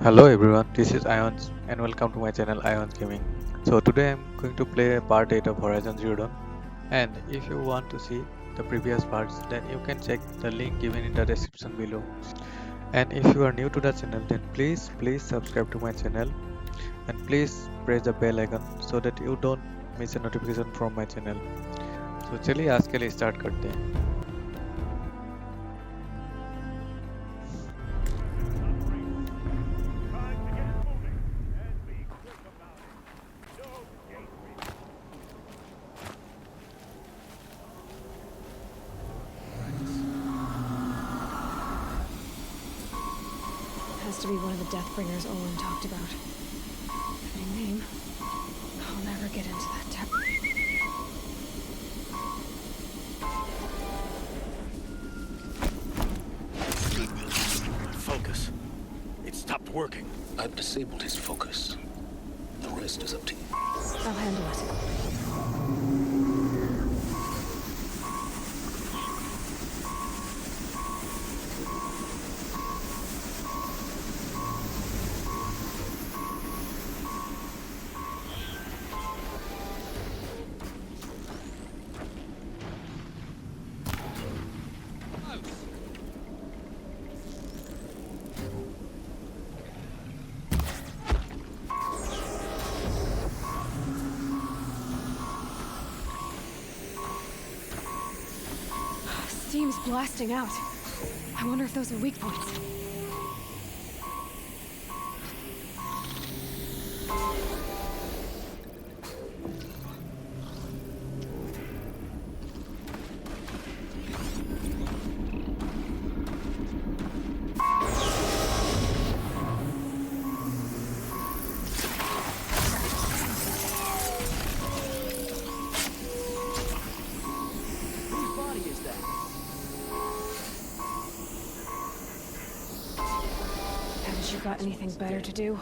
Hello everyone, this is Ions and welcome to my channel Ions Gaming. So today I'm going to play part 8 of Horizon Zero Dawn, and if you want to see the previous parts then you can check the link given in the description below. And if you are new to the channel then please subscribe to my channel and please press the bell icon so that you don't miss a notification from my channel. So चलिए आज के लिए start करते हैं. Has to be one of the Deathbringers Olin talked about. Fitting name. I'll never get into that tower. Focus. It stopped working. I've disabled his focus. The rest is up to you. I'll handle it. Steam's blasting out. I wonder if those are weak points. Whose body is that? Haven't you got anything better to do?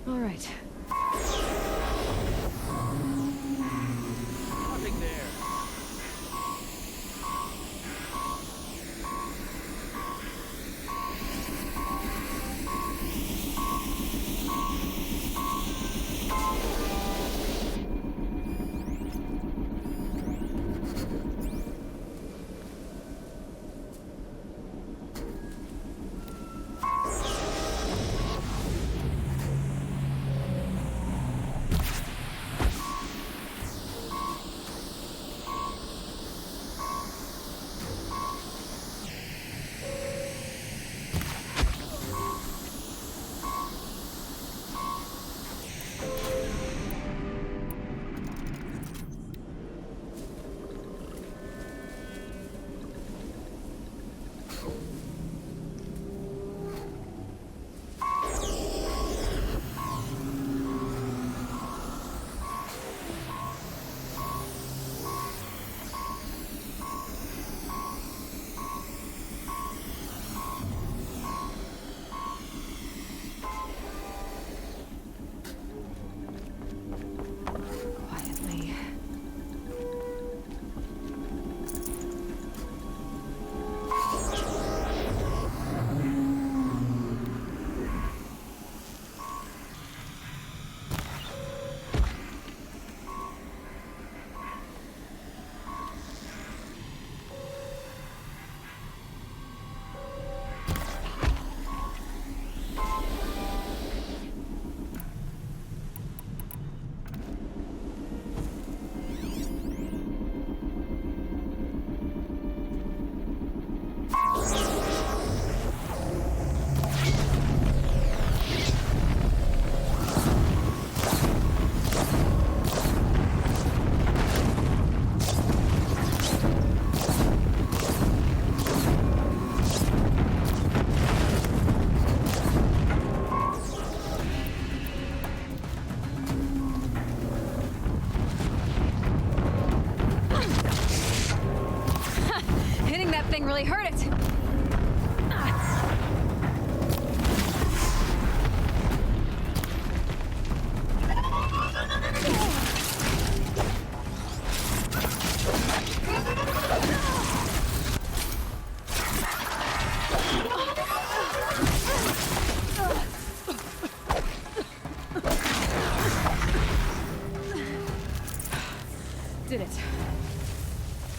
All right. Nothing there. did it.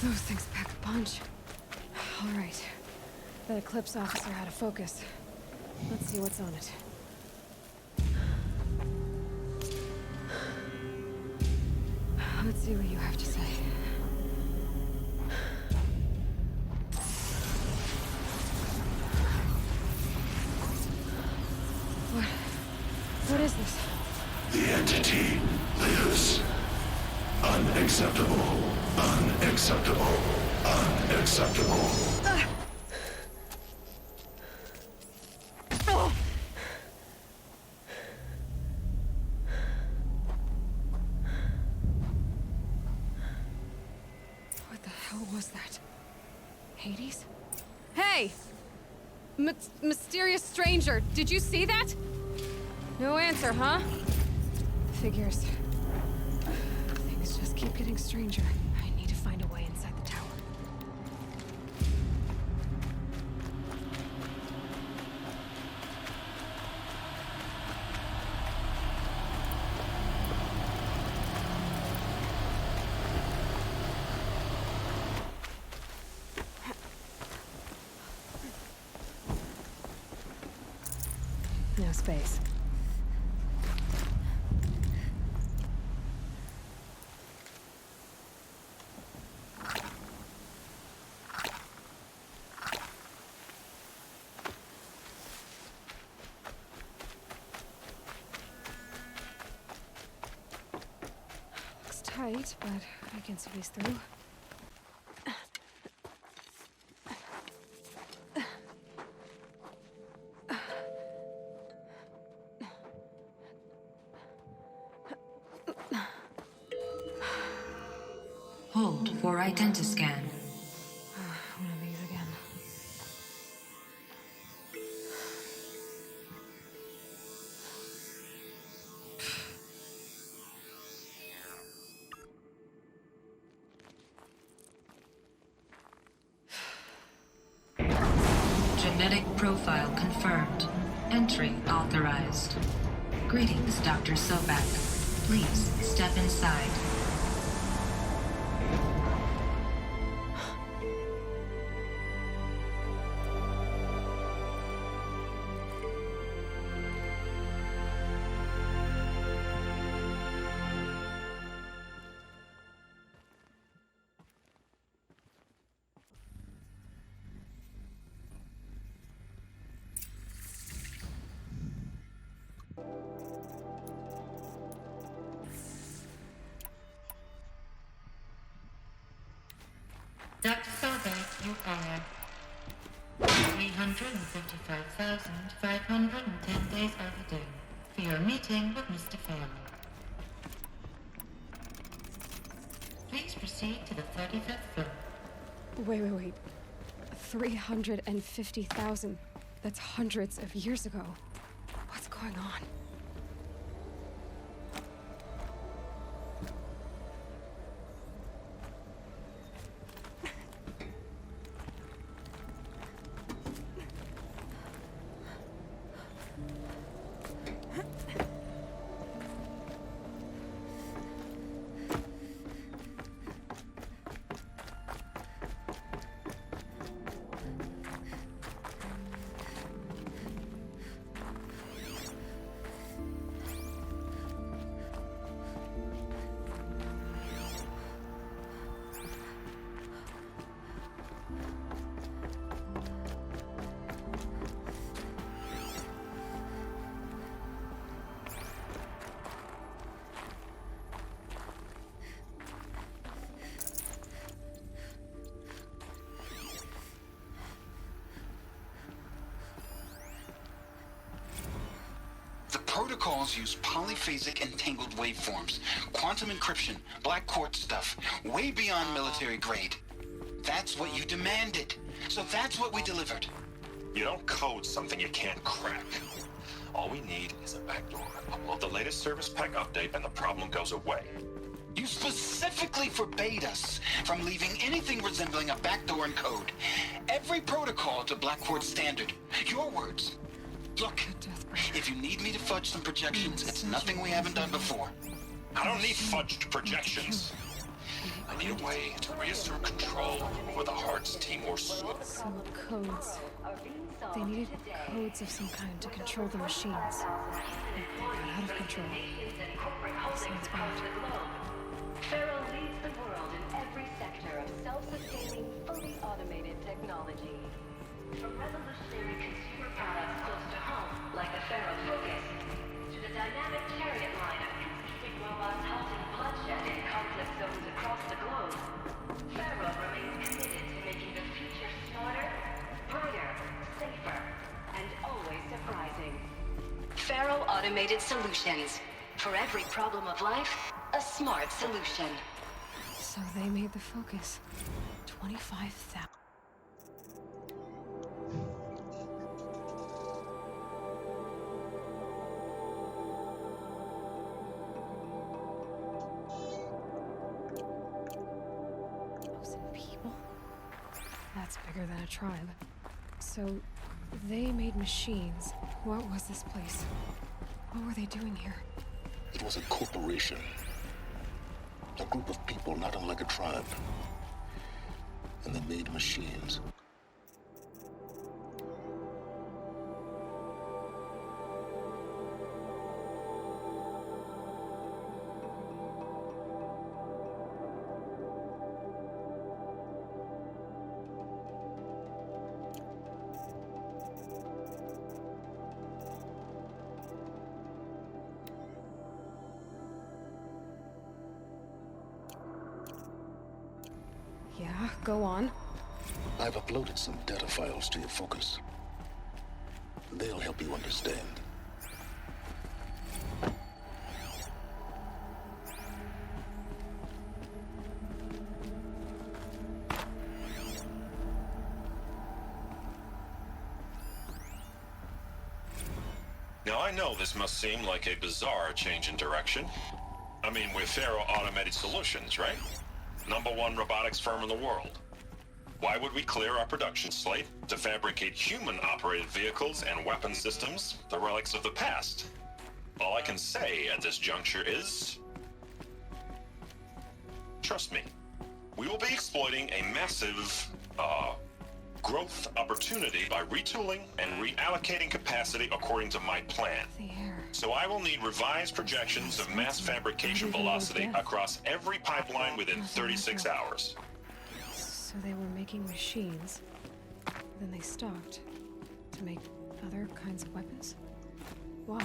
Those things pack a punch. All right. That Eclipse officer had a focus. Let's see what's on it. Let's see what you have to say. What is this? The entity lives. Unacceptable. Unacceptable. Unacceptable. What the hell was that? Hades? Hey! Mysterious stranger, did you see that? No answer, huh? Figures. Things just keep getting stranger. I need to find a way inside the tower. No space. Looks tight, but I can squeeze through. Hold for identiscan. One of these again. Genetic profile confirmed. Entry authorized. Greetings, Dr. Zotac. Please step inside. Dr. Zotac, you are 355,510 days overdue for your meeting with Mr. Fairley. Please proceed to the 35th floor. Wait. 350,000. That's hundreds of years ago. What's going on? The protocols use polyphasic entangled waveforms, quantum encryption, black quartz stuff, way beyond military grade. That's what you demanded. So that's what we delivered. You don't code something you can't crack. All we need is a backdoor. Upload the latest service pack update and the problem goes away. You specifically forbade us from leaving anything resembling a backdoor in code. Every protocol to Black Quartz standard. Your words. Look, if you need me to fudge some projections, it's nothing we haven't done before. I don't need fudged projections. I need a way to reassert control over the Hearts Timor Sword. Some codes. They needed codes of some kind to control the machines. They got out of control. Sounds bad. Pharaoh leads the world in every sector of self-sustaining, fully automated technology. From revolutionary consumer products close to home, like the Pharaoh Focus, to the dynamic chariot line of peacekeeping robots halting bloodshed in conflict zones across the globe, Pharaoh remains committed to making the future smarter, brighter, safer, and always surprising. Pharaoh Automated Solutions. For every problem of life, a smart solution. So they made the Focus. 25,000. People? That's bigger than a tribe. So, they made machines. What was this place? What were they doing here? It was a corporation. A group of people not unlike a tribe. And they made machines. Yeah, go on. I've uploaded some data files to your Focus. They'll help you understand. Now I know this must seem like a bizarre change in direction. I mean, we're Pharaoh Automated Solutions, right? #1 robotics firm in the world. Why would we clear our production slate to fabricate human-operated vehicles and weapon systems, the relics of the past? All I can say at this juncture is... trust me, we will be exploiting a massive, growth opportunity by retooling and reallocating capacity according to my plan. So I will need revised projections of mass fabrication velocity across every pipeline within 36 hours. So they were making machines. Then they stopped to make other kinds of weapons? Why?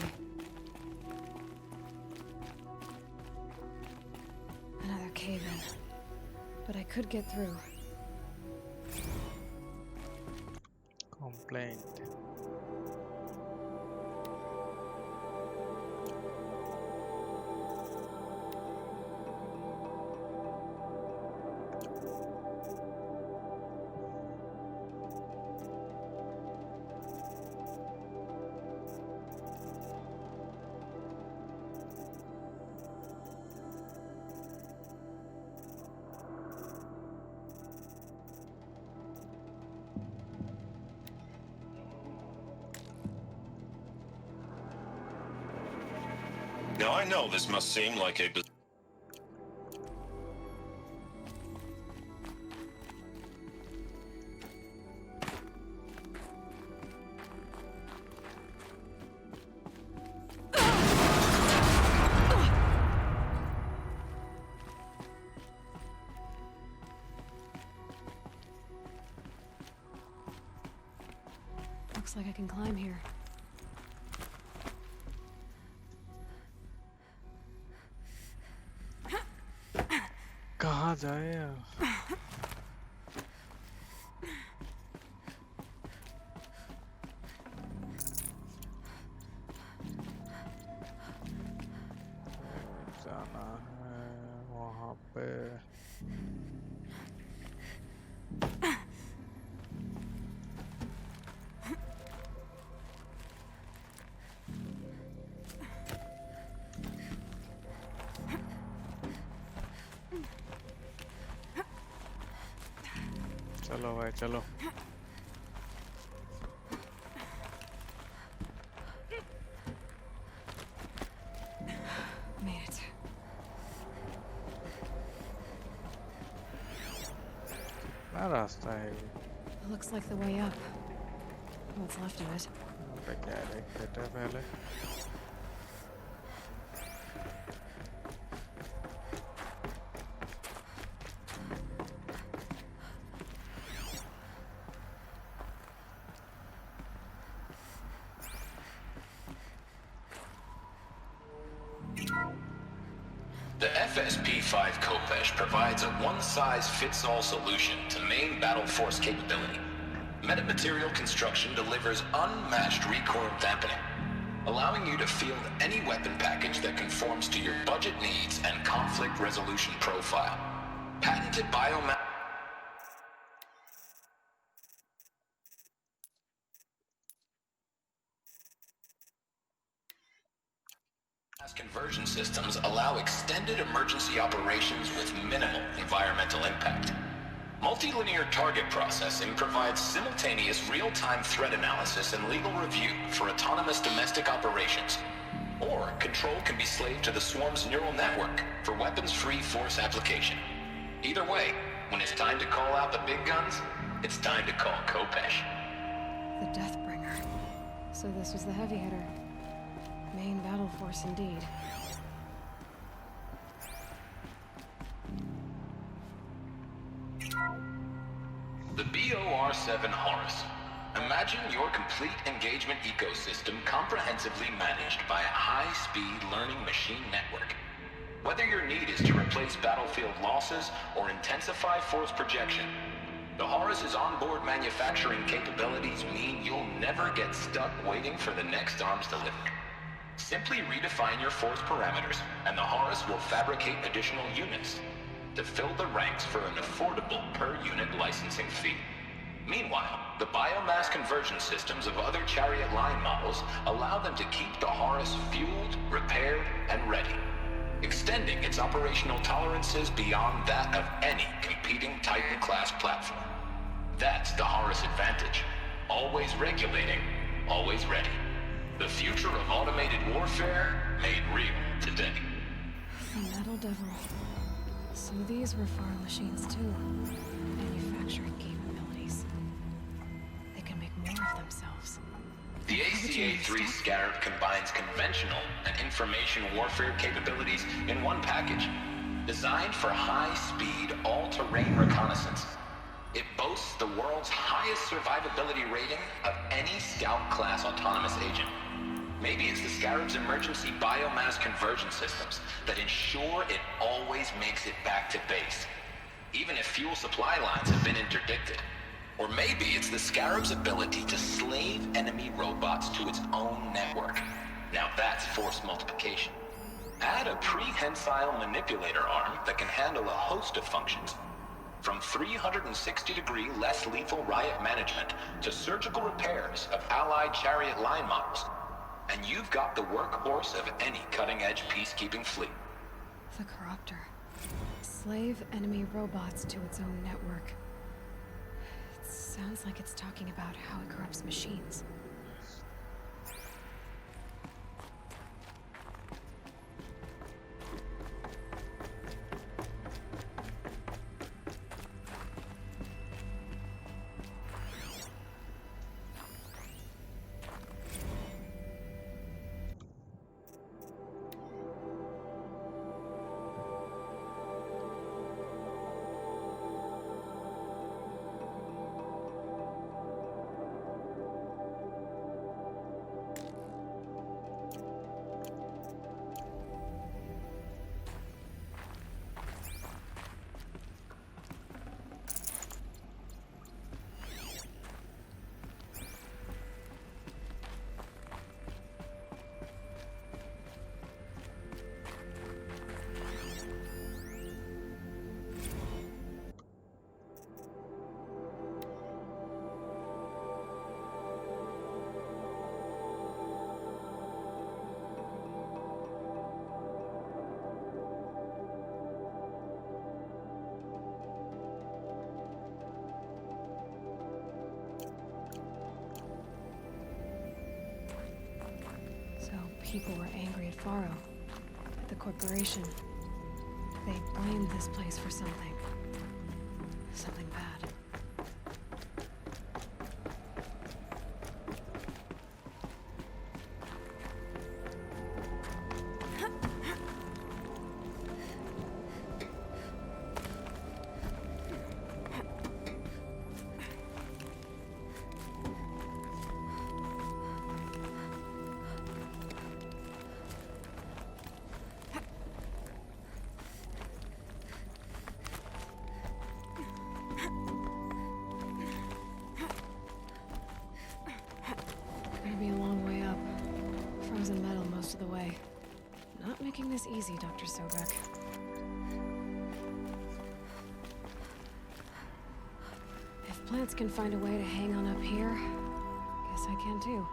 Another cave-in. But I could get through. Complaint. Now I know this must seem like a... Looks like I can climb here. कहाँ जाए यार? जाना है वहाँ पे. चलो भाई चलो. Made it. रास्ता है ये। Looks like the way up. What's left of it. पे क्या देख है पहले। The FSP-5 Khopesh provides a one-size-fits-all solution to main battle force capability. Metamaterial construction delivers unmatched recoil dampening, allowing you to field any weapon package that conforms to your budget needs and conflict resolution profile. Patented biomass conversion systems allow extended emergency operations with minimal environmental impact. Multilinear target processing provides simultaneous real-time threat analysis and legal review for autonomous domestic operations. Or control can be slaved to the swarm's neural network for weapons-free force application. Either way, when it's time to call out the big guns, it's time to call Khopesh. The Deathbringer. So this was the heavy hitter. Main battle force indeed. The BOR-7 Horus. Imagine your complete engagement ecosystem comprehensively managed by a high-speed learning machine network. Whether your need is to replace battlefield losses or intensify force projection, the Horus's onboard manufacturing capabilities mean you'll never get stuck waiting for the next arms delivery. Simply redefine your force parameters, and the Horus will fabricate additional units to fill the ranks for an affordable per-unit licensing fee. Meanwhile, the biomass conversion systems of other chariot line models allow them to keep the Horus fueled, repaired, and ready, extending its operational tolerances beyond that of any competing Titan-class platform. That's the Horus advantage. Always regulating, always ready. The future of automated warfare made real today. The Metal Devil. So these were farm machines too. Manufacturing capabilities. They can make more of themselves. The ACA-3 Scarab combines conventional and information warfare capabilities in one package. Designed for high-speed, all-terrain reconnaissance. It boasts the world's highest survivability rating of any Scout-class autonomous agent. Maybe it's the Scarab's emergency biomass conversion systems that ensure it always makes it back to base, even if fuel supply lines have been interdicted. Or maybe it's the Scarab's ability to slave enemy robots to its own network. Now that's force multiplication. Add a prehensile manipulator arm that can handle a host of functions, from 360-degree less lethal riot management to surgical repairs of allied chariot line models. And you've got the workhorse of any cutting-edge peacekeeping fleet. The Corruptor. Slave enemy robots to its own network. It sounds like it's talking about how it corrupts machines. People were angry at Faro, the corporation. They blamed this place for something. Something bad. Not making this easy, Dr. Sobek. If plants can find a way to hang on up here, guess I can too.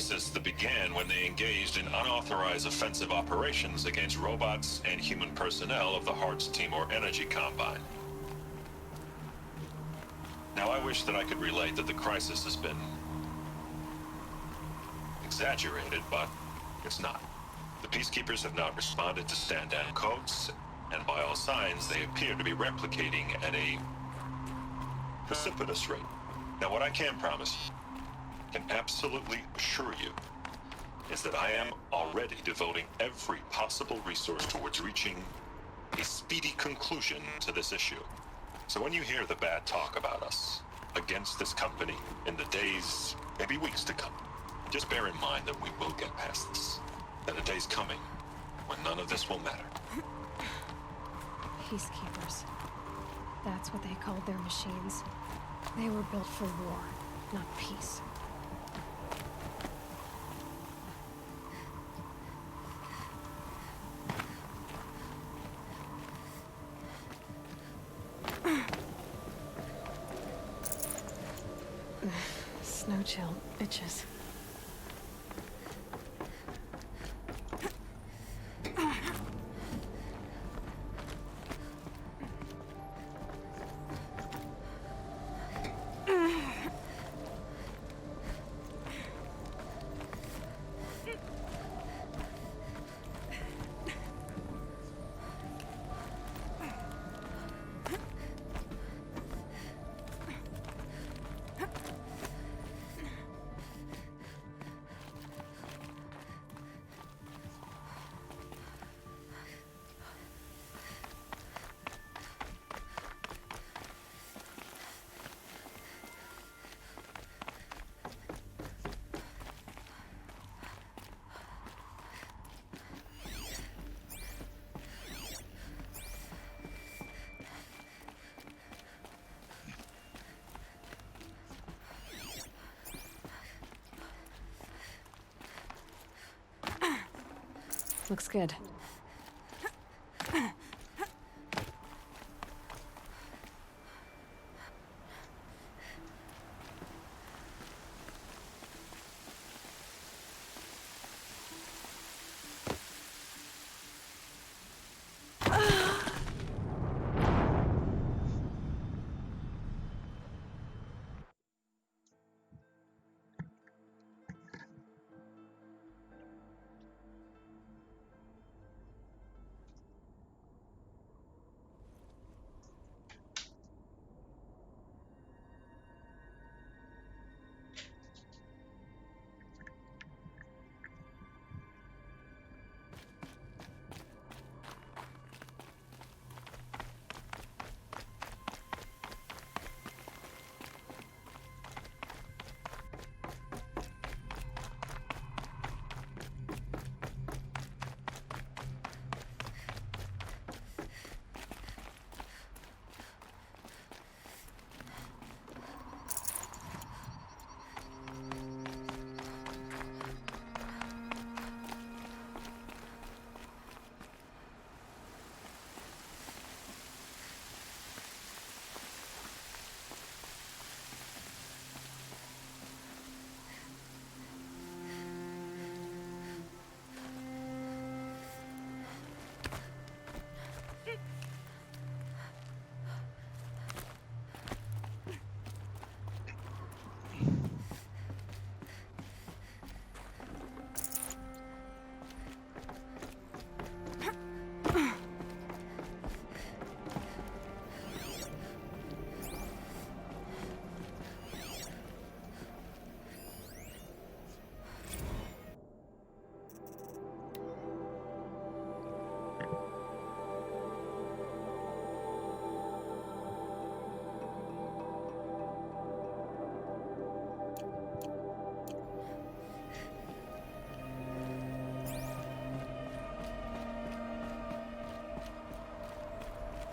This began when they engaged in unauthorized offensive operations against robots and human personnel of the Hearts Timor Energy Combine. Now, I wish that I could relate that the crisis has been exaggerated, but it's not. The Peacekeepers have not responded to stand-down codes, and by all signs, they appear to be replicating at a precipitous rate. Now, what I can promise, can absolutely assure you, is that I am already devoting every possible resource towards reaching a speedy conclusion to this issue. So when you hear the bad talk about us against this company in the days, maybe weeks to come, just bear in mind that we will get past this. That a day's coming when none of this will matter. Peacekeepers. That's what they called their machines. They were built for war, not peace. Snow chill, bitches. Looks good.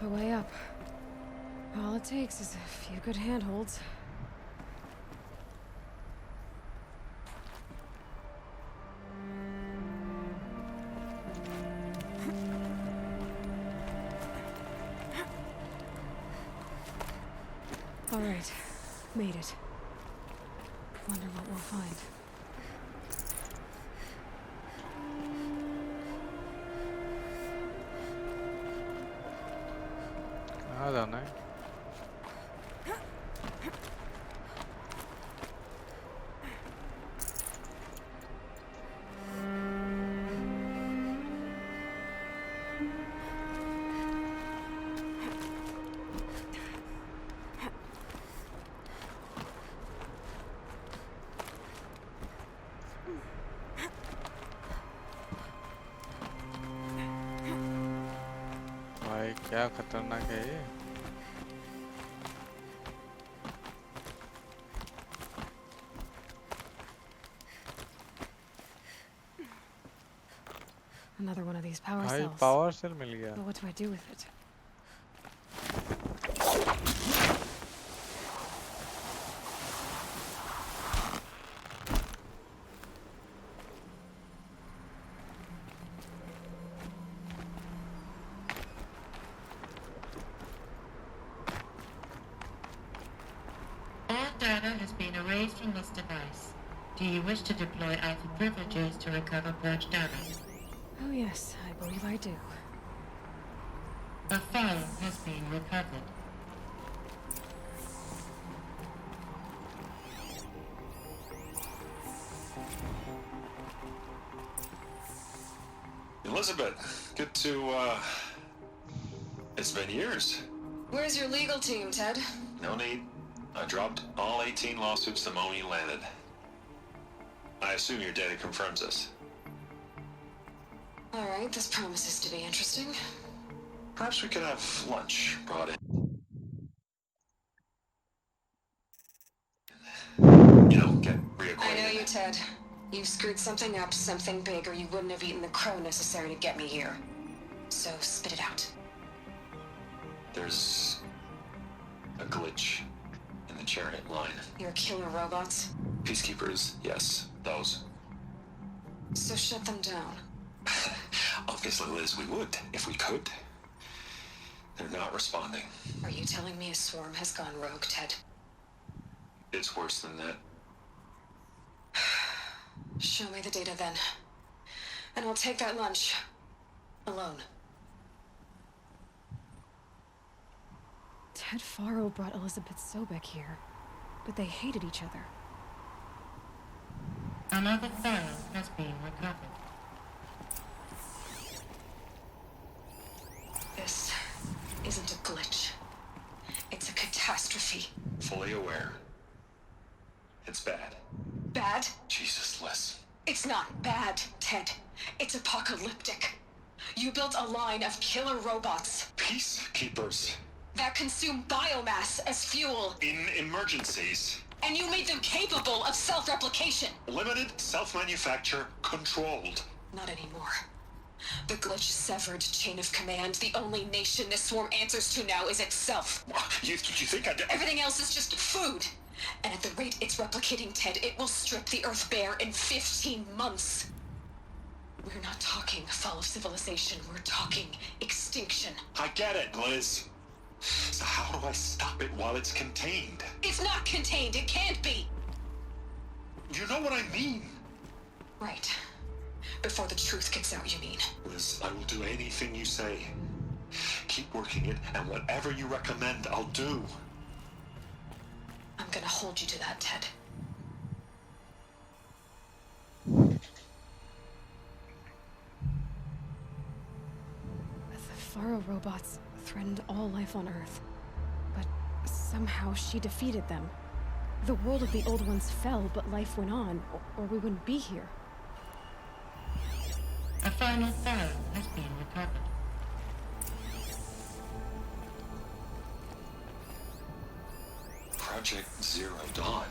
a way up. All it takes is a few good handholds. All right, made it. Wonder what we'll find. कहाँ जाना है? भाई क्या खतरनाक है ये? Another one of these power भाई cells. Power cell मिल गया. But what do I do with it? All data has been erased from this device. Do you wish to deploy Alpha privileges to recover purged data? Oh yes, I believe I do. A file has been recovered. Elizabeth, good to, it's been years. Where's your legal team, Ted? No need. I dropped all 18 lawsuits the moment you landed. I assume your data confirms this. All right, this promises to be interesting. Perhaps we could have lunch brought in. You know, get reacquainted. I know you, Ted. You screwed something up, something big, or you wouldn't have eaten the crow necessary to get me here. So spit it out. There's a glitch in the chariot line. Your killer robots? Peacekeepers, yes, those. So shut them down. Obviously, Liz, we would, if we could. They're not responding. Are you telling me a swarm has gone rogue, Ted? It's worse than that. Show me the data then. And I'll take that lunch. Alone. Ted Faro brought Elizabeth Sobek here, but they hated each other. Another file has been recovered. This isn't a glitch. It's a catastrophe. Fully aware. It's bad. Bad? Jesus, Liz. It's not bad, Ted. It's apocalyptic. You built a line of killer robots Peacekeepers. that consume biomass as fuel, In emergencies. and you made them capable of self-replication. Limited, self-manufacture, controlled. Not anymore. The glitch severed chain of command. The only nation this swarm answers to now is itself. You think I'd... Everything else is just food. And at the rate it's replicating, Ted, it will strip the Earth bare in 15 months. We're not talking fall of civilization. We're talking extinction. I get it, Liz. So how do I stop it while it's contained? It's not contained. It can't be. You know what I mean. Right. Before the truth gets out, you mean? Liz, I will do anything you say. Keep working it, and whatever you recommend, I'll do. I'm gonna hold you to that, Ted. The Faro robots threatened all life on Earth. But somehow she defeated them. The world of the old ones fell, but life went on, or we wouldn't be here. A final file has been recovered. Project Zero Dawn.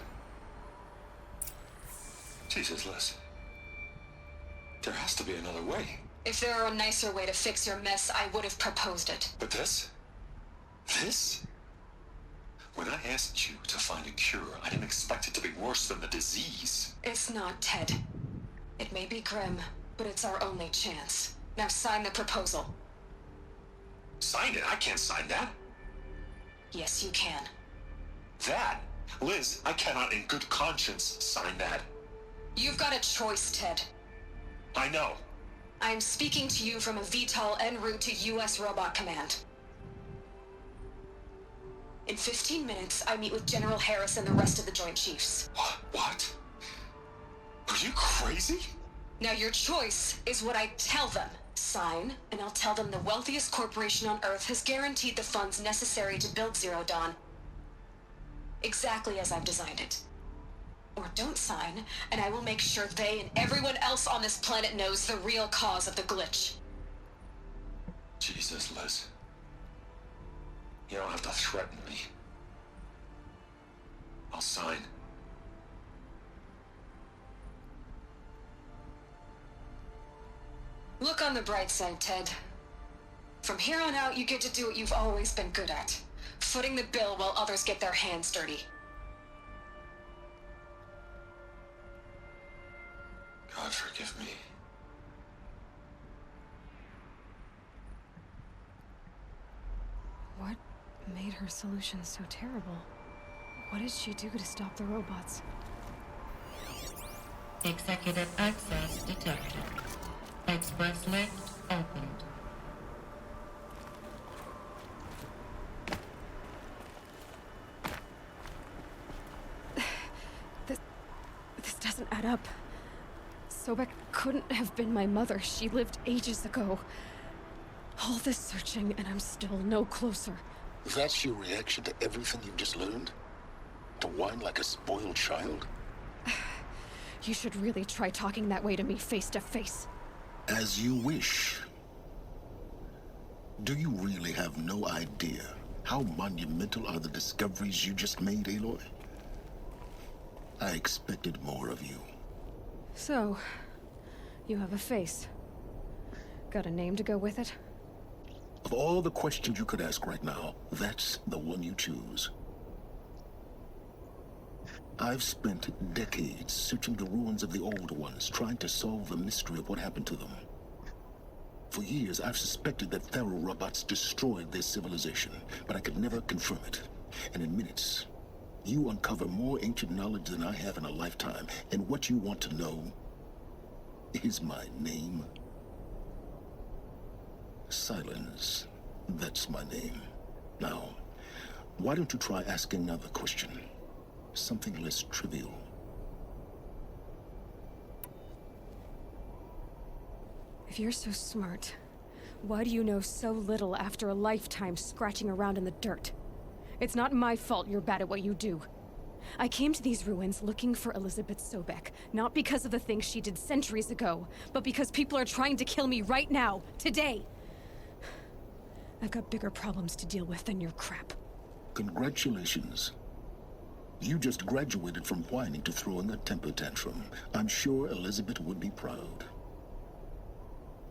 Jesus, Liz. There has to be another way. If there were a nicer way to fix your mess, I would have proposed it. But this? This? When I asked you to find a cure, I didn't expect it to be worse than the disease. It's not, Ted. It may be grim, but it's our only chance. Now sign the proposal. Sign it? I can't sign that. Yes, you can. That? Liz, I cannot in good conscience sign that. You've got a choice, Ted. I know. I am speaking to you from a VTOL en route to U.S. Robot Command. In 15 minutes, I meet with General Harris and the rest of the Joint Chiefs. What? Are you crazy? Now your choice is what I tell them. Sign, and I'll tell them the wealthiest corporation on Earth has guaranteed the funds necessary to build Zero Dawn. Exactly as I've designed it. Or don't sign, and I will make sure they and everyone else on this planet knows the real cause of the glitch. Jesus, Liz. You don't have to threaten me. I'll sign. Look on the bright side, Ted. From here on out, you get to do what you've always been good at. Footing the bill while others get their hands dirty. God forgive me. What made her solution so terrible? What did she do to stop the robots? Executive access detected. Express lift opened. This doesn't add up. Sobek couldn't have been my mother. She lived ages ago. All this searching, and I'm still no closer. That's your reaction to everything you've just learned? To whine like a spoiled child? You should really try talking that way to me face to face. As you wish. Do you really have no idea how monumental are the discoveries you just made, Aloy? I expected more of you. So, you have a face. Got a name to go with it? Of all the questions you could ask right now, that's the one you choose. I've spent decades searching the ruins of the old ones, trying to solve the mystery of what happened to them. For years, I've suspected that Faro robots destroyed their civilization, but I could never confirm it. And in minutes, you uncover more ancient knowledge than I have in a lifetime, and what you want to know is my name. Silence. That's my name. Now, why don't you try asking another question? Something less trivial. If you're so smart, why do you know so little after a lifetime scratching around in the dirt? It's not my fault you're bad at what you do. I came to these ruins looking for Elizabeth Sobek, not because of the things she did centuries ago, but because people are trying to kill me right now, today. I've got bigger problems to deal with than your crap. Congratulations. You just graduated from whining to throwing a temper tantrum. I'm sure Elizabeth would be proud.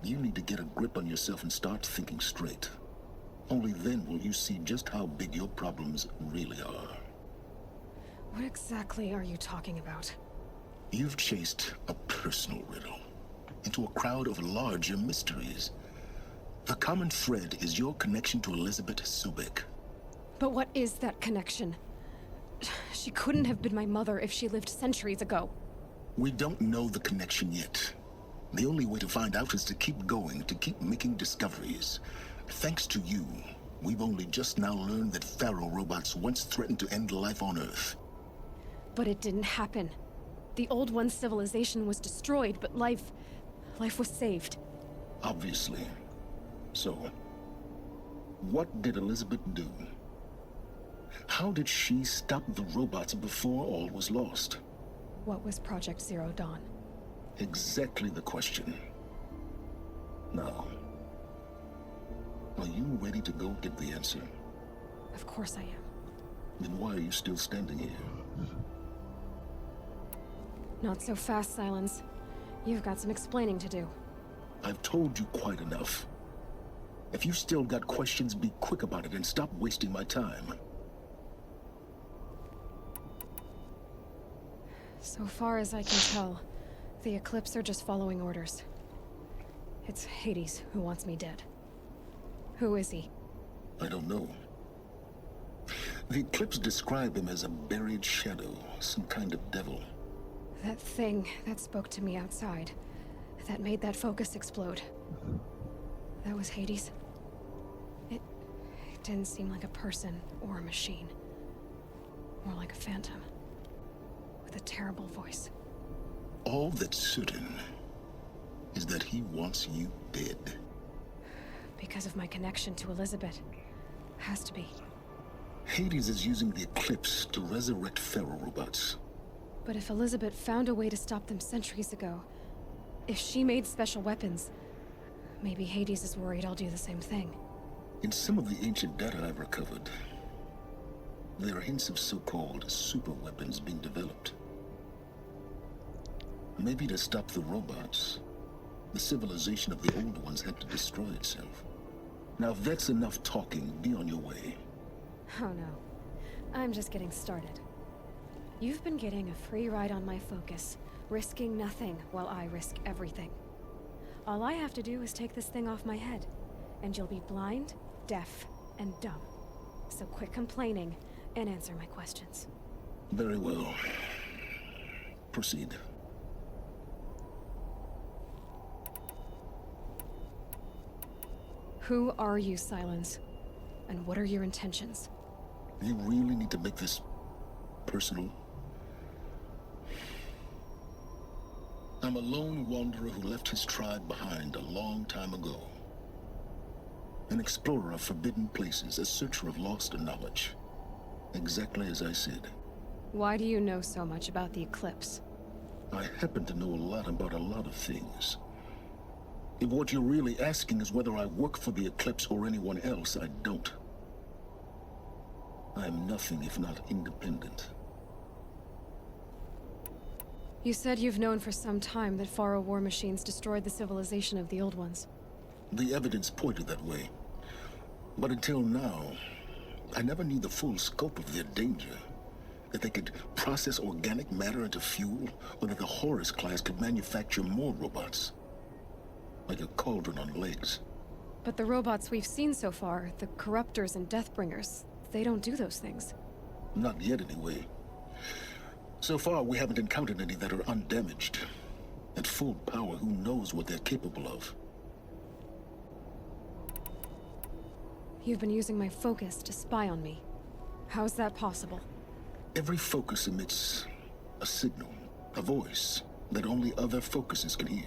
You need to get a grip on yourself and start thinking straight. Only then will you see just how big your problems really are. What exactly are you talking about? You've chased a personal riddle into a crowd of larger mysteries. The common thread is your connection to Elizabeth Sobek. But what is that connection? She couldn't have been my mother if she lived centuries ago. We don't know the connection yet. The only way to find out is to keep going, to keep making discoveries. Thanks to you, we've only just now learned that Faro robots once threatened to end life on Earth. But it didn't happen. The Old One's civilization was destroyed, but life was saved. Obviously. So, what did Elizabeth do? How did she stop the robots before all was lost? What was Project Zero Dawn? Exactly the question. Now, are you ready to go get the answer? Of course I am. Then why are you still standing here? Not so fast, Silence. You've got some explaining to do. I've told you quite enough. If you still got questions, be quick about it and stop wasting my time. So far as I can tell, the Eclipse are just following orders. It's Hades who wants me dead. Who is he? I don't know. The Eclipse describe him as a buried shadow, some kind of devil. That thing that spoke to me outside, that made that focus explode. That was Hades? It didn't seem like a person or a machine. More like a phantom. With a terrible voice. All that's certain is that he wants you dead. Because of my connection to Elizabeth. Has to be. Hades is using the Eclipse to resurrect Pharaoh robots. But if Elizabeth found a way to stop them centuries ago, if she made special weapons, maybe Hades is worried I'll do the same thing. In some of the ancient data I've recovered, there are hints of so-called super weapons being developed. Maybe to stop the robots, the civilization of the old ones had to destroy itself. Now if that's enough talking, be on your way. Oh no. I'm just getting started. You've been getting a free ride on my focus, risking nothing while I risk everything. All I have to do is take this thing off my head, and you'll be blind, deaf, and dumb. So quit complaining and answer my questions. Very well. Proceed. Who are you, Silence? And what are your intentions? You really need to make this personal? I'm a lone wanderer who left his tribe behind a long time ago. An explorer of forbidden places, a searcher of lost knowledge. Exactly as I said. Why do you know so much about the Eclipse? I happen to know a lot about a lot of things. If what you're really asking is whether I work for the Eclipse or anyone else, I don't. I am nothing if not independent. You said you've known for some time that Pharaoh war machines destroyed the civilization of the old ones. The evidence pointed that way. But until now, I never knew the full scope of their danger. That they could process organic matter into fuel, or that the Horus class could manufacture more robots. Like a cauldron on legs. But the robots we've seen so far, the Corruptors and Deathbringers, they don't do those things. Not yet, anyway. So far, we haven't encountered any that are undamaged. At full power, who knows what they're capable of? You've been using my focus to spy on me. How's that possible? Every focus emits a signal, a voice, that only other focuses can hear.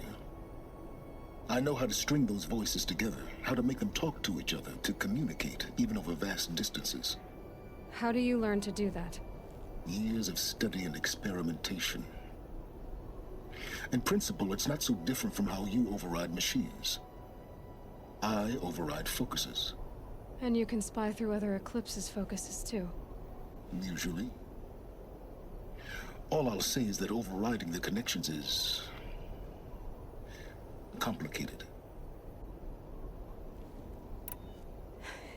I know how to string those voices together, how to make them talk to each other, to communicate, even over vast distances. How do you learn to do that? Years of study and experimentation. In principle, it's not so different from how you override machines. I override focuses. And you can spy through other Eclipse's focuses too. Usually. All I'll say is that overriding the connections is complicated.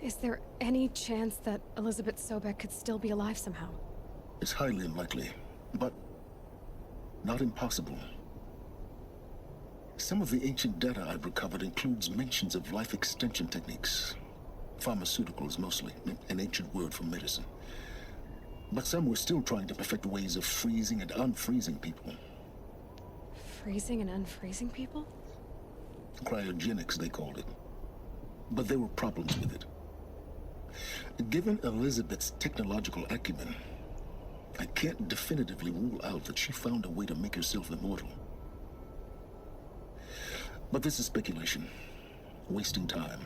Is there any chance that Elizabeth Sobek could still be alive somehow? It's highly unlikely, but not impossible. Some of the ancient data I've recovered includes mentions of life extension techniques. Pharmaceuticals mostly, an ancient word for medicine. But some were still trying to perfect ways of freezing and unfreezing people. Freezing and unfreezing people? Cryogenics, they called it. But there were problems with it. Given Elizabeth's technological acumen, I can't definitively rule out that she found a way to make herself immortal. But this is speculation. Wasting time.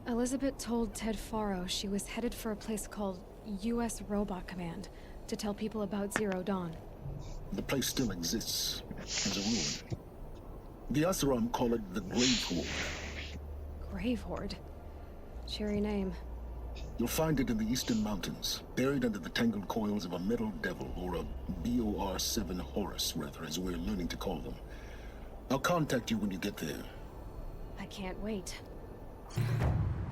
Elizabeth told Ted Faro she was headed for a place called U.S. Robot Command to tell people about Zero Dawn. The place still exists as a ruin. The Asuram call it the Grave Horde. Grave Horde? Cheery name. You'll find it in the Eastern Mountains, buried under the tangled coils of a metal devil, or a BOR-7 Horus, rather, as we're learning to call them. I'll contact you when you get there. I can't wait.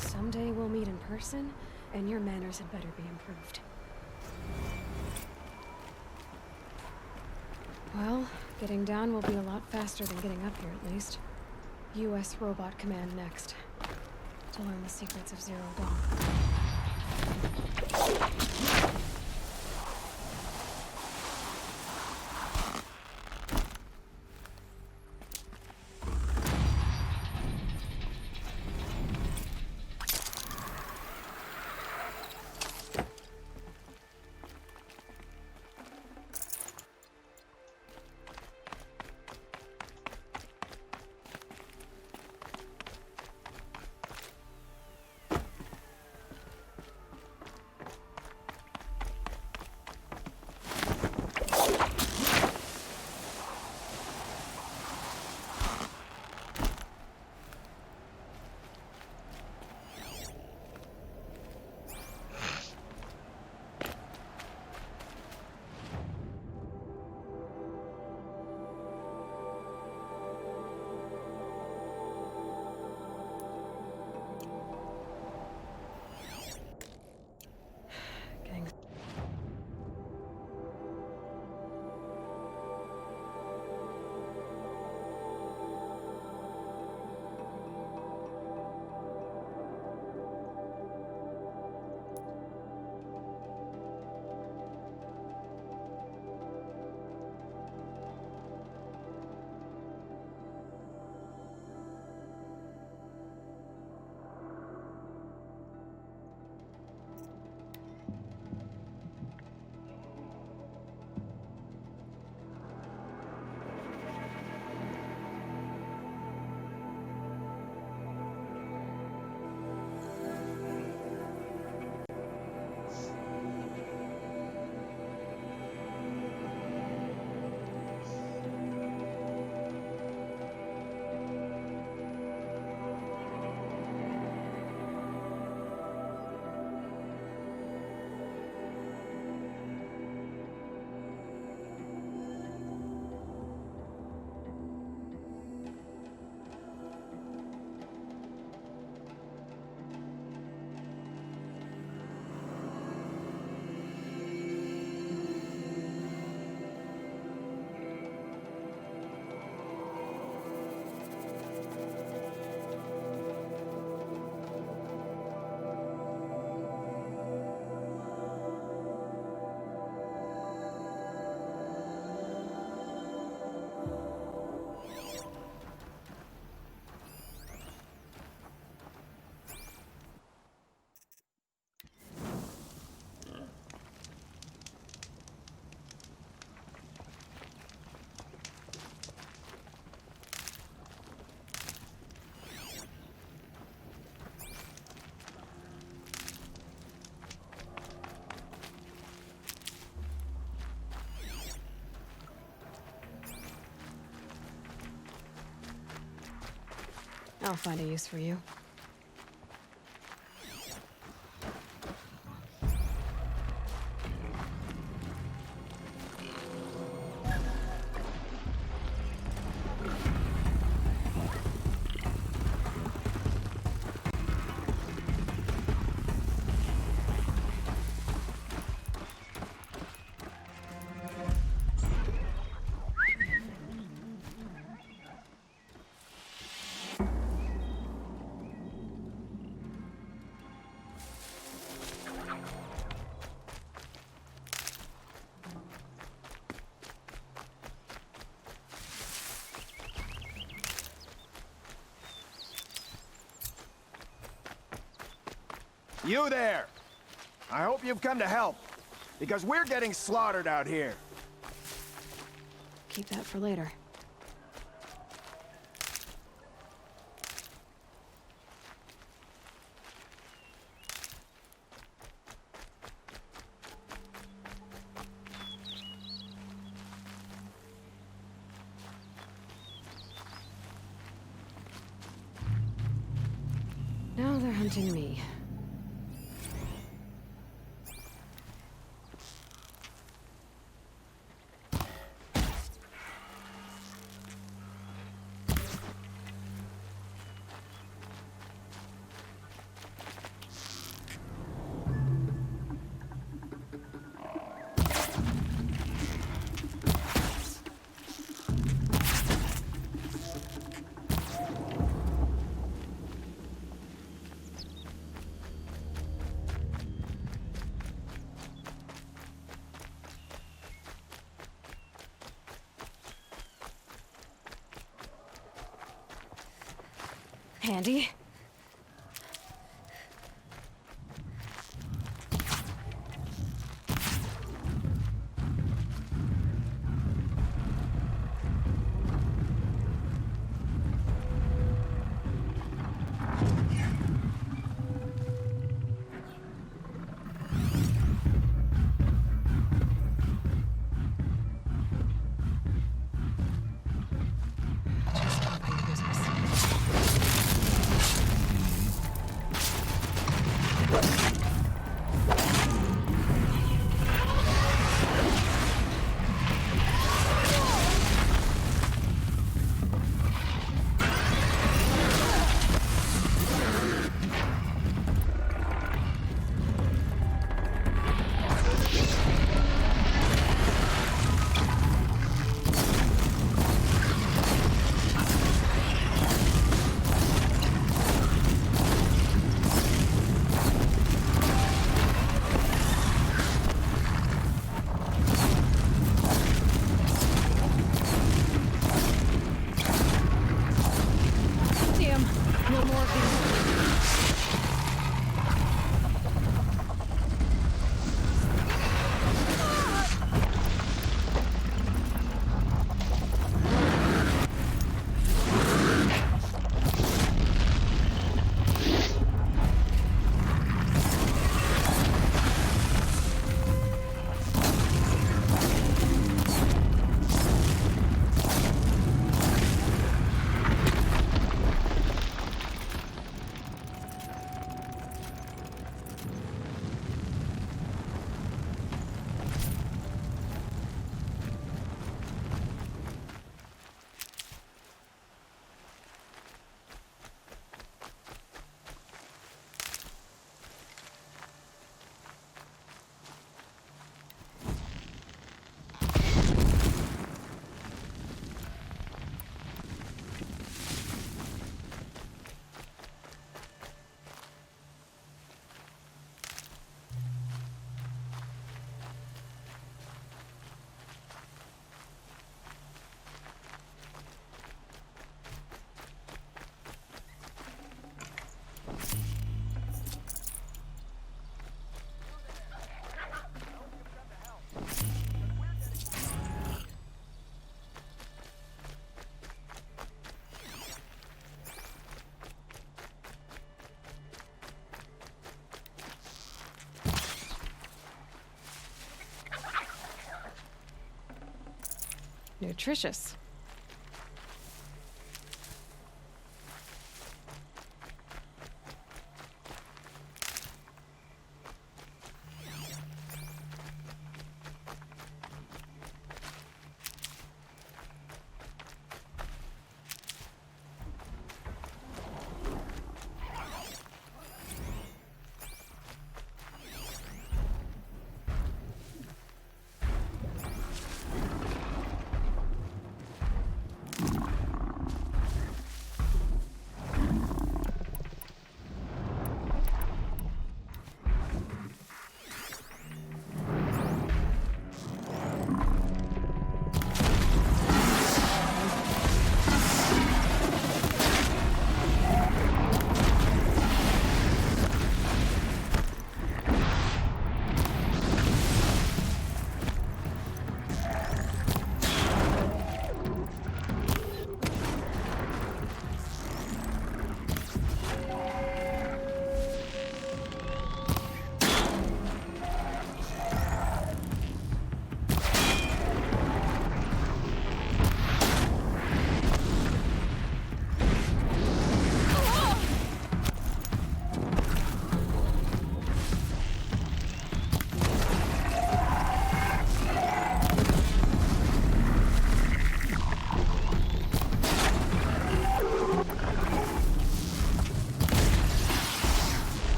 Someday we'll meet in person, and your manners had better be improved. Well, getting down will be a lot faster than getting up here, at least. U.S. Robot Command next. To learn the secrets of Zero Dawn. I'll find a use for you. You there! I hope you've come to help, because we're getting slaughtered out here. Keep that for later. Now they're hunting me. handy. Nutritious.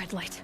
headlight.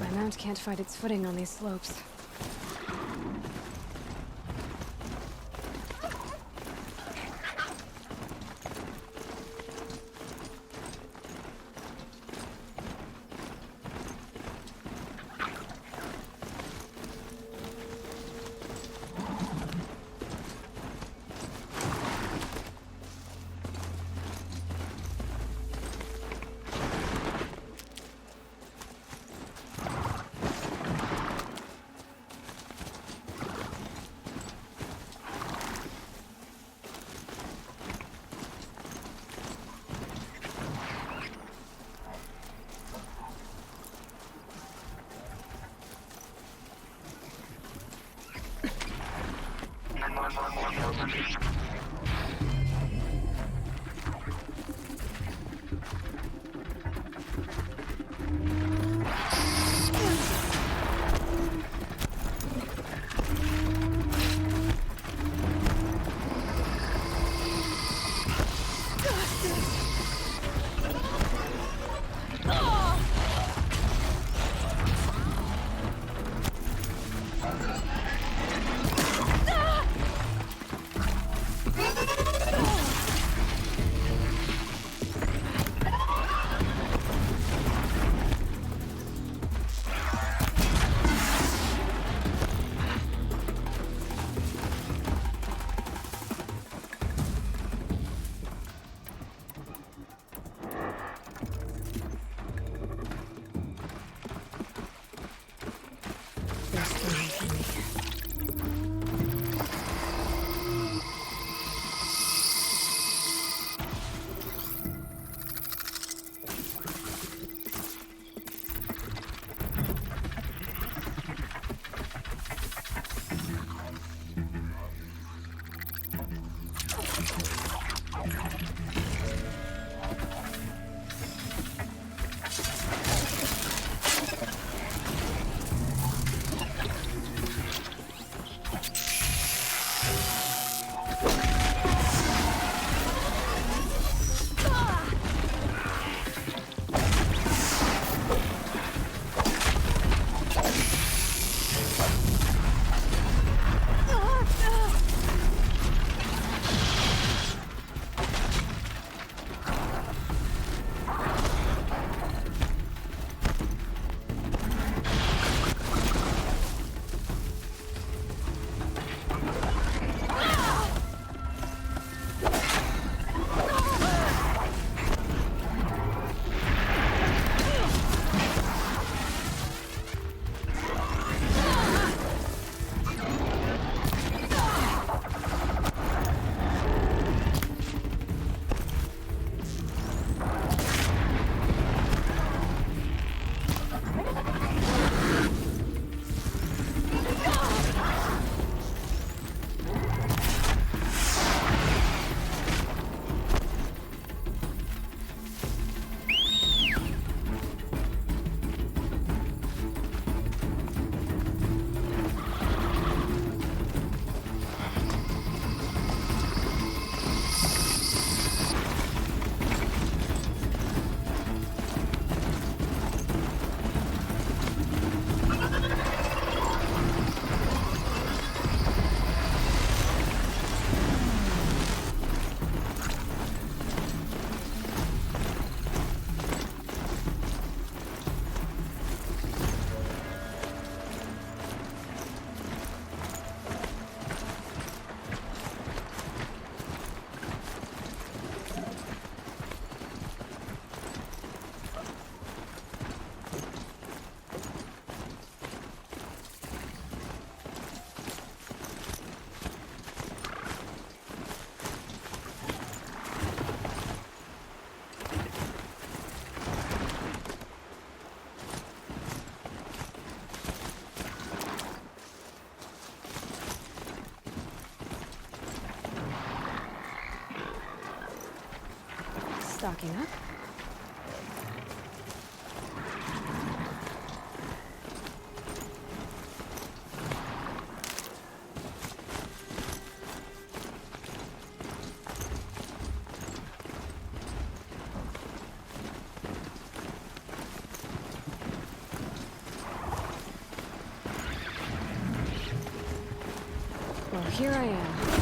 My mount can't find its footing on these slopes. picking up. Well, here I am.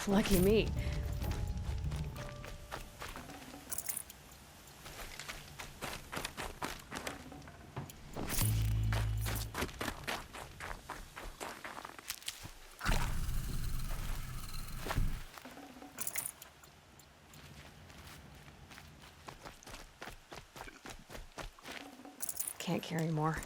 Lucky me. Can't carry more.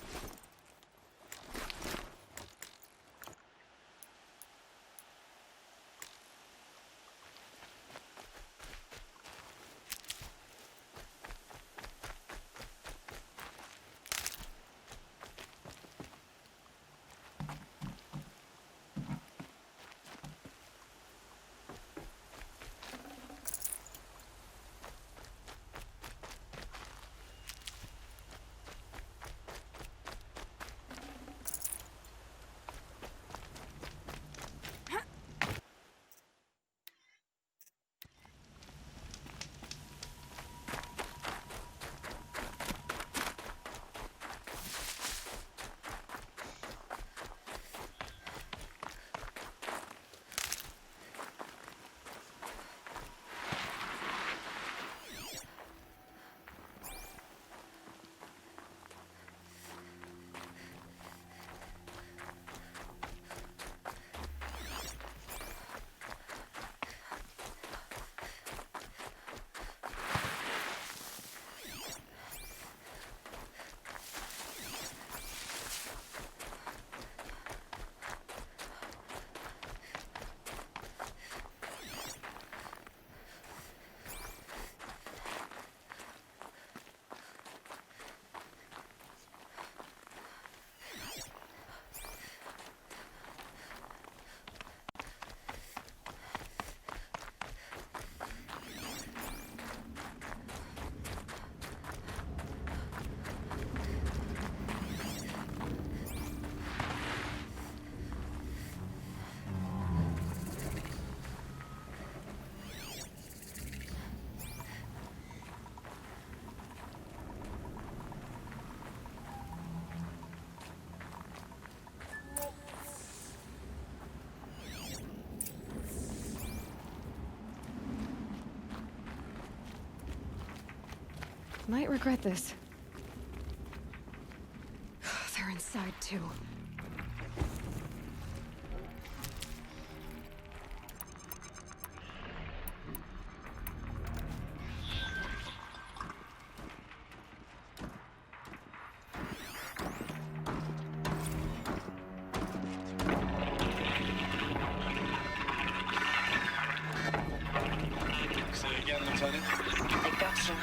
Might regret this. They're inside too. They got through.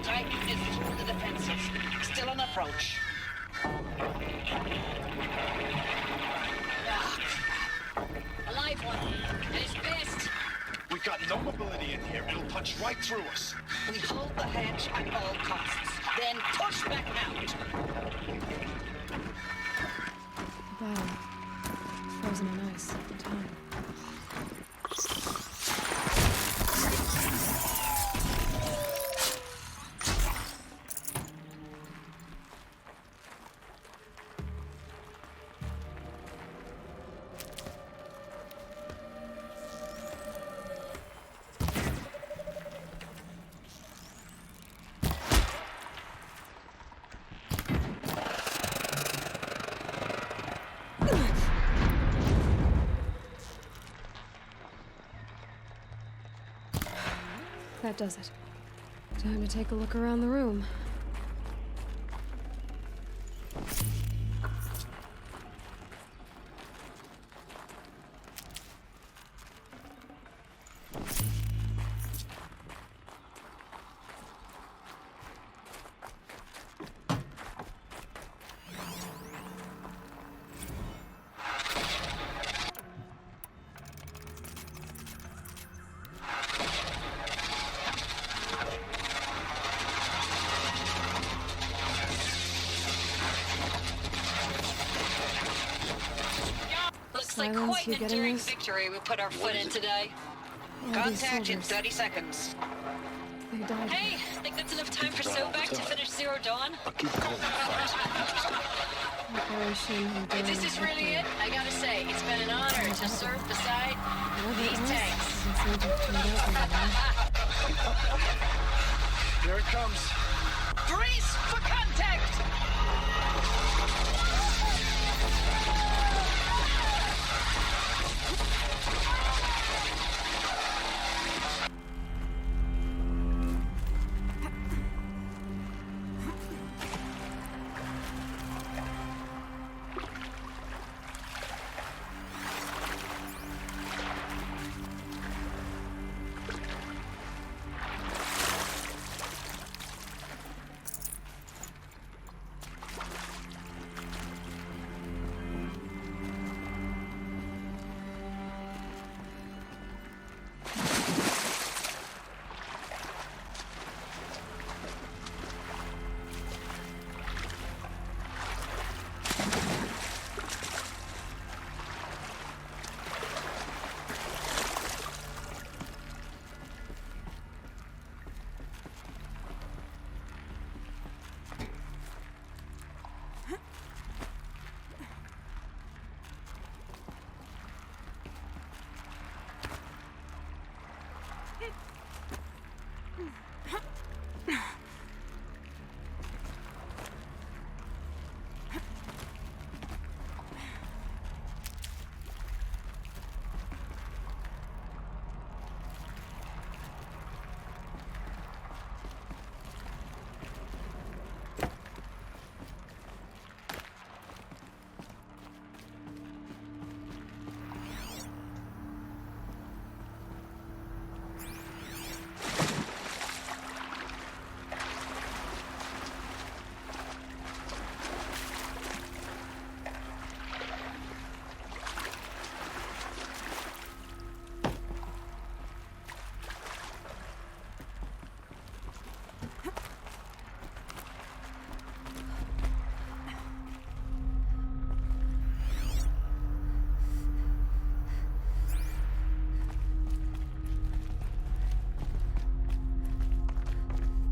Titan is through the defenses. Still on approach. Ah, crap. A live one. And it's pissed. We've got no mobility in here. It'll punch right through us. We hold the hedge at all costs. Then push back out. Battle. Frozen in ice at the time. That does it. Time to take a look around the room. Like quite an enduring victory we put our foot in today. Contact in 30 seconds. They died. Hey, think that's enough time for Zotac to finish Zero Dawn? If this is really it, I gotta say, it's been an honor to serve beside these tanks. Here it comes. Brace for contact!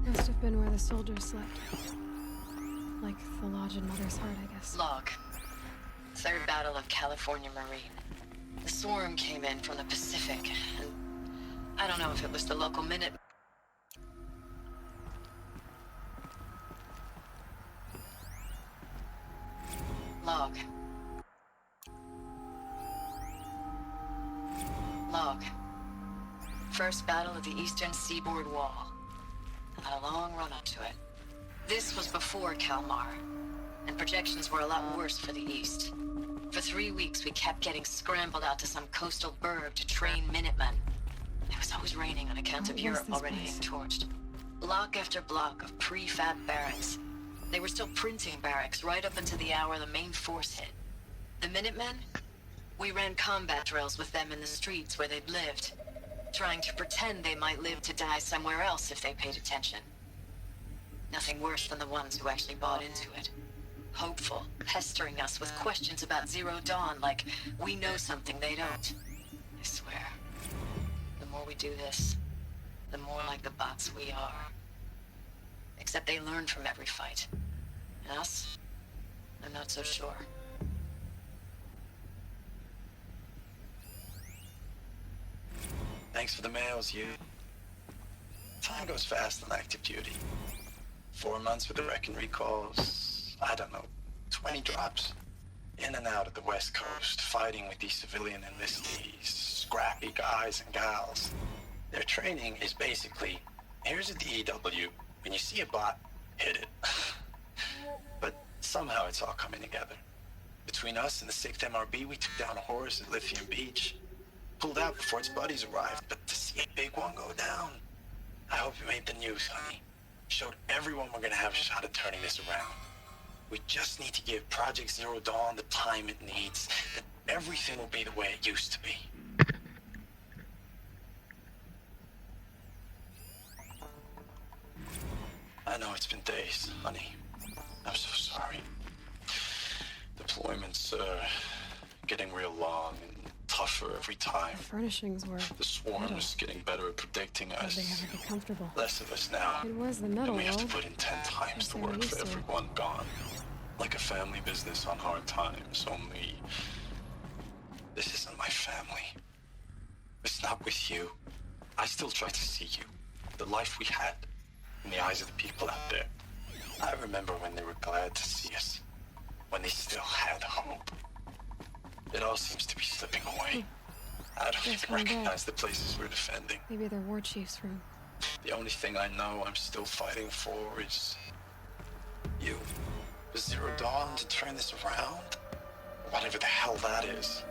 Must have been where the soldiers slept. Like the lodge in Mother's Heart, I guess. Log. Third Battle of California Marine. The swarm came in from the Pacific, and I don't know if it was the local minute. Log. Log. First battle of the eastern seaboard wall. I had a long run up to it. This was before Kalmar, and projections were a lot worse for the east. For 3 weeks, we kept getting scrambled out to some coastal burg to train Minutemen. It was always raining on account of Europe already being torched. Block after block of prefab barracks. They were still printing barracks right up until the hour the main force hit. The Minutemen? We ran combat drills with them in the streets where they'd lived, trying to pretend they might live to die somewhere else if they paid attention. Nothing worse than the ones who actually bought into it. Hopeful, pestering us with questions about Zero Dawn like we know something they don't. I swear, the more we do this, the more like the bots we are. Except they learn from every fight. And us? I'm not so sure. Thanks for the mails, you. Time goes fast on active duty. 4 months with the wreck and recalls, I don't know, 20 drops. In and out of the West Coast, fighting with these civilian enlistees, scrappy guys and gals. Their training is basically, here's a DEW, when you see a bot, hit it. But somehow it's all coming together. Between us and the 6th MRB, we took down a horse at Lithium Beach. Pulled out before its buddies arrived, but to see a big one go down, I hope you made the news, honey. Showed everyone we're gonna have a shot at turning this around. We just need to give Project Zero Dawn the time it needs, then everything will be the way it used to be. I know it's been days, honey. I'm so sorry. Deployments are getting real long and tougher every time. The furnishings were The swarm's getting better at predicting Did us. they ever get comfortable? Less of us now. It was the metal And we have to world. put in 10 times Guess the they were work used for to it. everyone gone. Like a family business on hard times, only this isn't my family. It's not with you. I still try to see you. The life we had in the eyes of the people out there. I remember when they were glad to see us. When they still had hope. It all seems to be slipping away. I don't Just even one day. recognize the places we're defending. Maybe they're war chief's room. The only thing I know I'm still fighting for is you. The Zero Dawn to turn this around? Whatever the hell that is.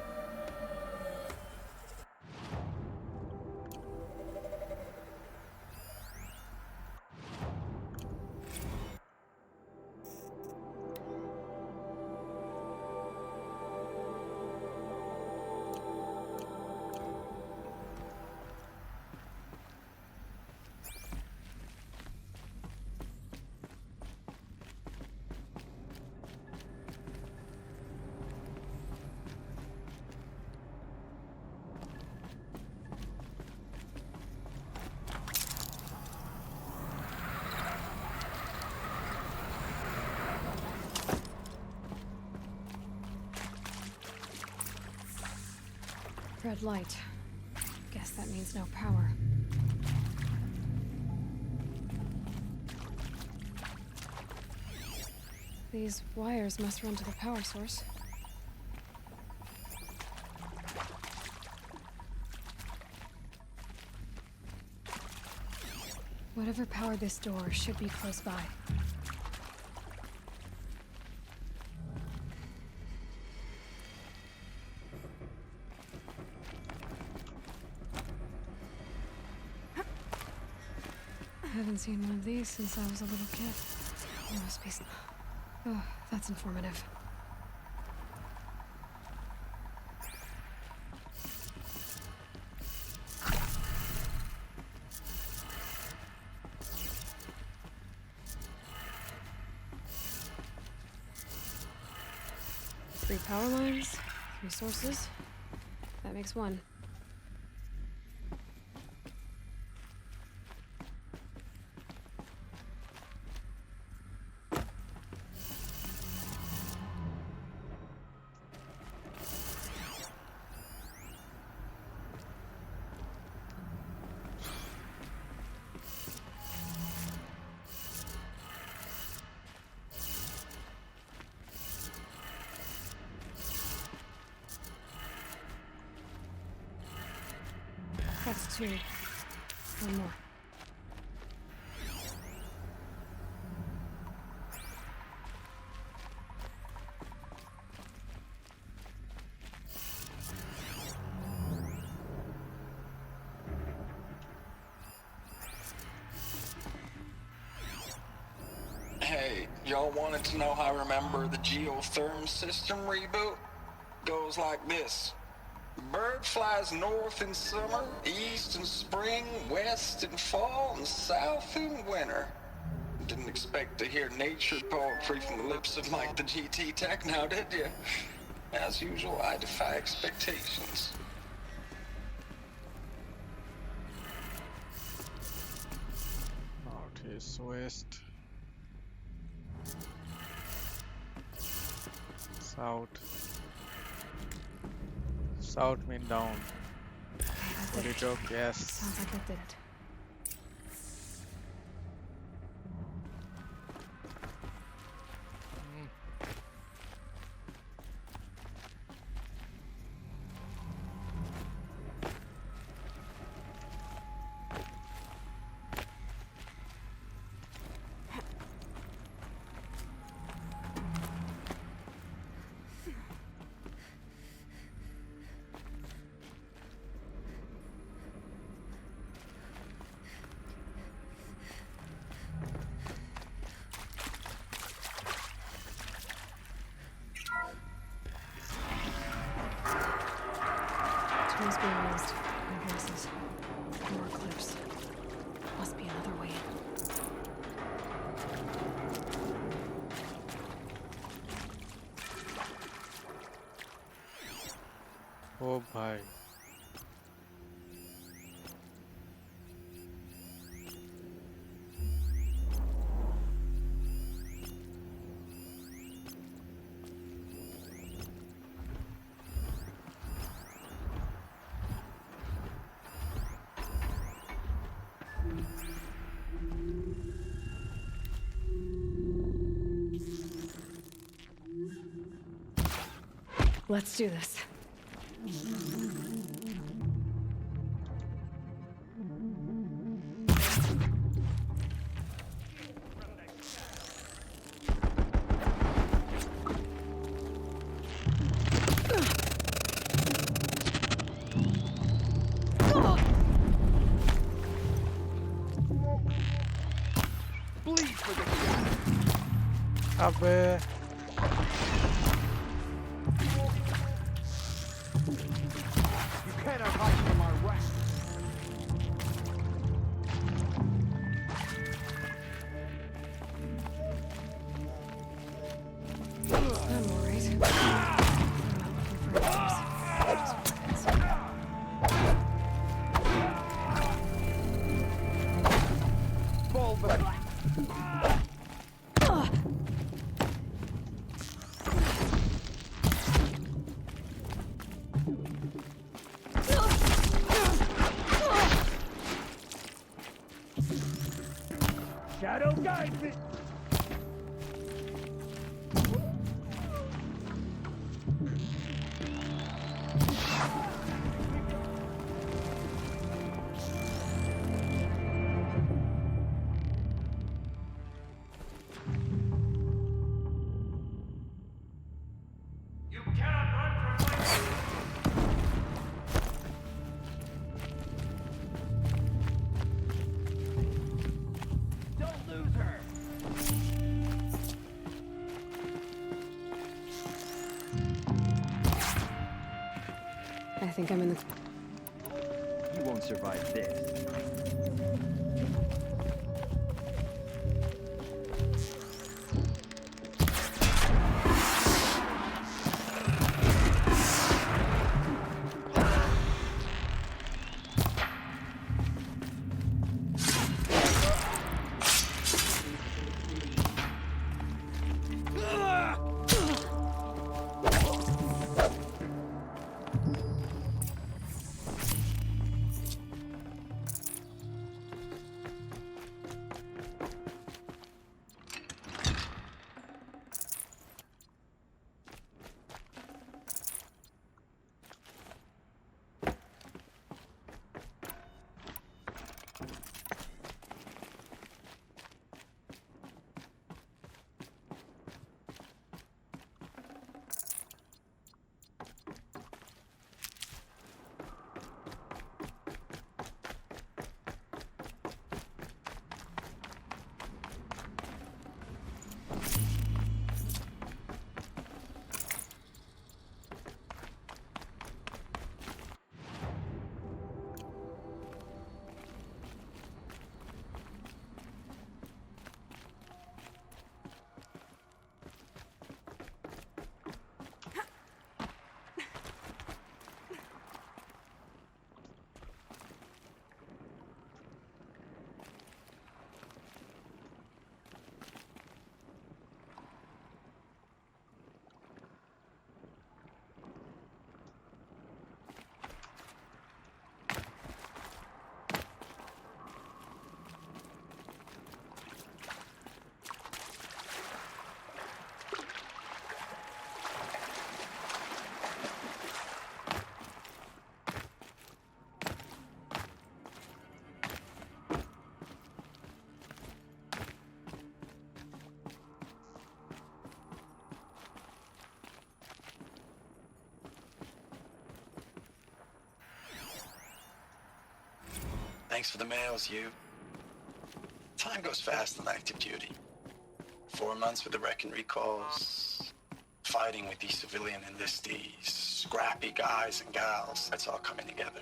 Red light. Guess that means no power. These wires must run to the power source. Whatever powered this door should be close by. I haven't seen one of these since I was a little kid. There must be Oh, that's informative. Three power lines, 3 sources. That makes 1. 2. One more. Hey, y'all wanted to know how I remember the geotherm system reboot? Goes like this. Bird flies north in summer, east in spring, west in fall, and south in winter. Didn't expect to hear nature poetry from the lips of Mike the GT Tech now, did you? As usual, I defy expectations. Northeast, west, south. South mean down. Put it up, yes. Sounds like that did it. Tools being used. No voices. More clips. Must be another way in. Oh bhai. Let's do this. Abe. You cannot hide from our wrath. I'm alright. I'm not looking for answers. Just weapons. Bulba. Shadow guide me. You cannot run from my... Don't lose her. I think I'm in the... You won't survive this. Thanks for the mails, you. Time goes fast on active duty. 4 months with the wreck and recalls. Fighting with these civilian enlistees. Scrappy guys and gals. That's all coming together.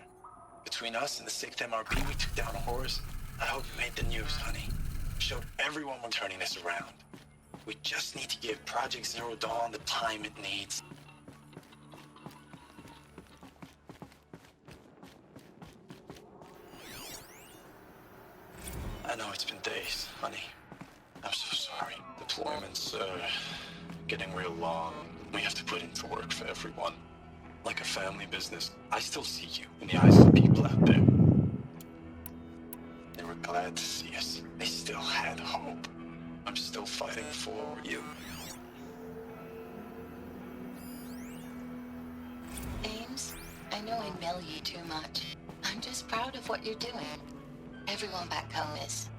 Between us and the 6th MRP, we took down a horse. I hope it made the news, honey. Showed everyone we're turning this around. We just need to give Project Zero Dawn the time it needs. I know it's been days, honey. I'm so sorry. Deployments, getting real long. We have to put in for work for everyone. Like a family business. I still see you in the eyes of the people out there. They were glad to see us. They still had hope. I'm still fighting for you. Ames, I know I mill you too much. I'm just proud of what you're doing. Everyone back home is.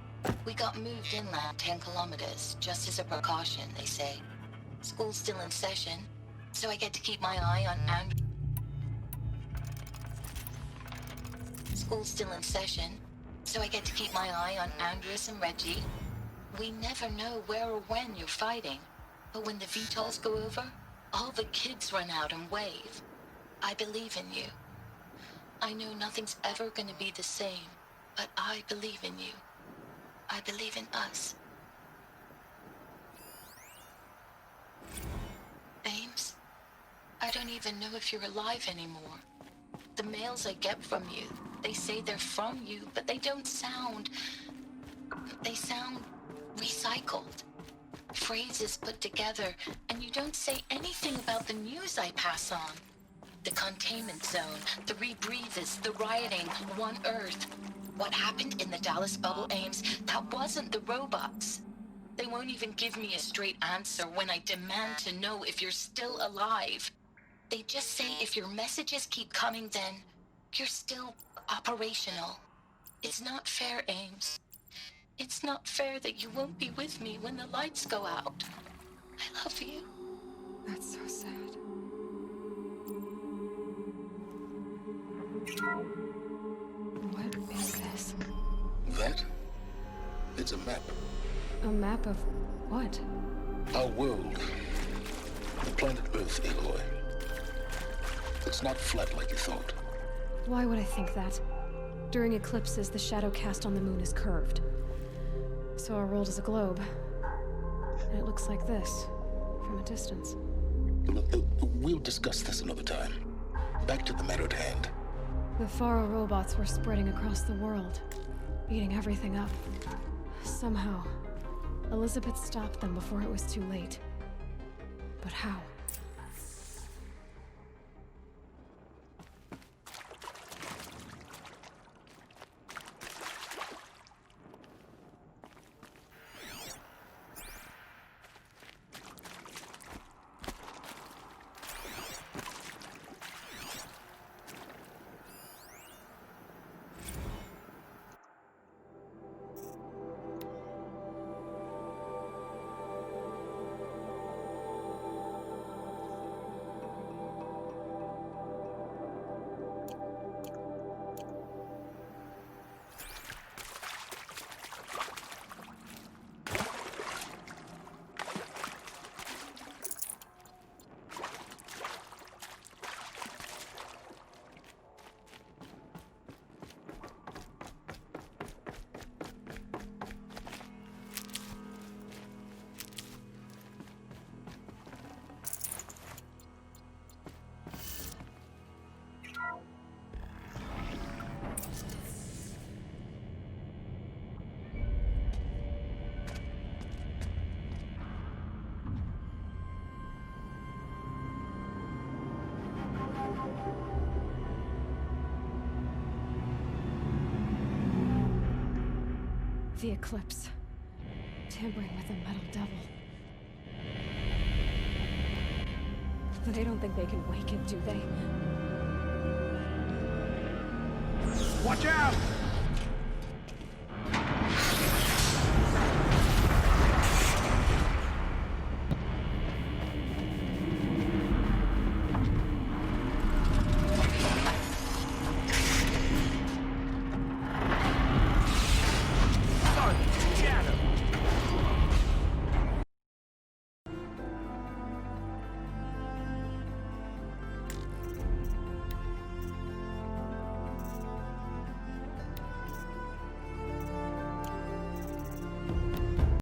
We got moved inland 10 kilometers, just as a precaution, they say. School's still in session, so I get to keep my eye on Andrew. School's still in session, so I get to keep my eye on Andreas and Reggie. We never know where or when you're fighting, but when the VTOLs go over, all the kids run out and wave. I believe in you. I know nothing's ever gonna be the same, but I believe in you. I believe in us. Ames, I don't even know if you're alive anymore. The mails I get from you, they say they're from you, but they don't sound... They sound recycled. Phrases put together, and you don't say anything about the news I pass on. The containment zone, the rebreathers, the rioting, One Earth. What happened in the Dallas bubble, Ames, that wasn't the robots. They won't even give me a straight answer when I demand to know if you're still alive. They just say if your messages keep coming, then you're still operational. It's not fair, Ames. It's not fair that you won't be with me when the lights go out. I love you. That's so sad. What is this? That? It's a map. A map of what? Our world. The planet Earth, Aloy. It's not flat like you thought. Why would I think that? During eclipses, the shadow cast on the moon is curved. So our world is a globe. And it looks like this, from a distance. We'll discuss this another time. Back to the matter at hand. The Faro robots were spreading across the world, eating everything up. Somehow, Elizabeth stopped them before it was too late. But how? The eclipse. Tampering with the metal devil. They don't think they can wake it, do they? Watch out!